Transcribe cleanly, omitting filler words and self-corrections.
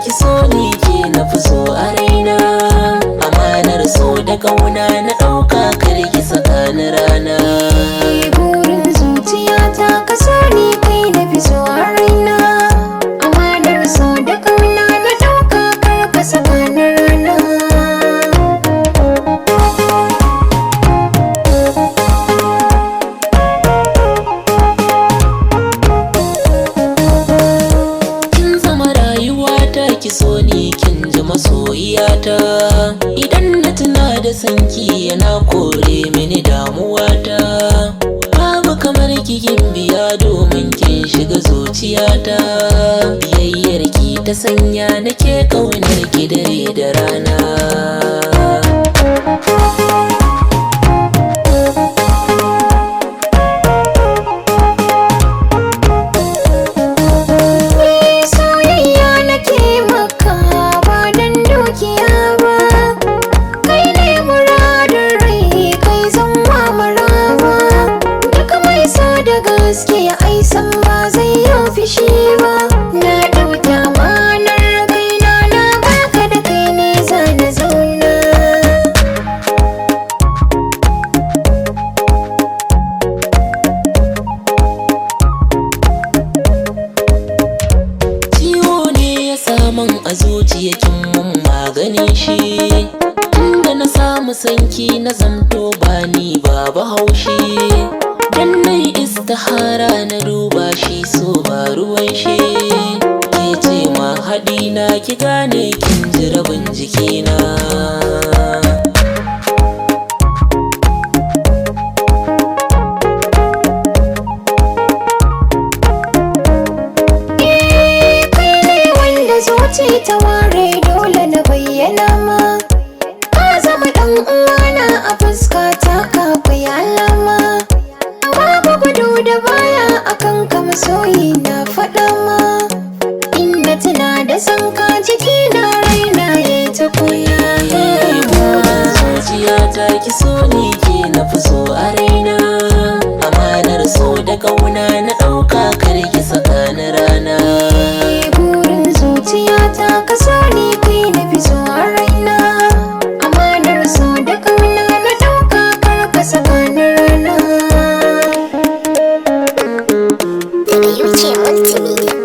Ki so ni ke na fi so a raina, amanar so da kauna na ɗauka kar ki saka ni rana. Burin zuciyata ka so ni kai na fi so a raina, amanar so da kauna na ɗauka kar ka saka ni rana. Ki so ni kin ji masoyiyata, idan na tuna da sanki yana kore mini damuwata. Babu kamar kikin biya domin kin shiga zuciyata, biyayyar ki ta sanya nake ƙaunar ki dare da rana. Gaskiya ai san ba zai yi fishi ba, na ɗauki amanar kaina na baka da kai ne za na zauna. Ciwo ne ya samun a zuciya kin mun maganin shi, inda na samu sanki na zamto bani babu haushi. Dan nai istihara na duba shi so ba ruwan shi, ke ce ma haɗi na ki gane kin ji rabin jikina. Kai ne wanda zuci ta ware dole na bayyana ma, ka zama ɗan uwana a fuskata ka kai alama. Babu gudu da baya akan ka masoyi na faɗa ma, inda tuna da san ka jiki na raina ya ta kula. Zuciyata ki so ni ke na fi so a raina, amanar so da kauna na ɗauka kar ki saka ni rana. Burin zuciyata ka so ni kai na fi so a raina, amanar so da kauna na ɗauka kar ka saka ni rana. Daga UJ Multimedia.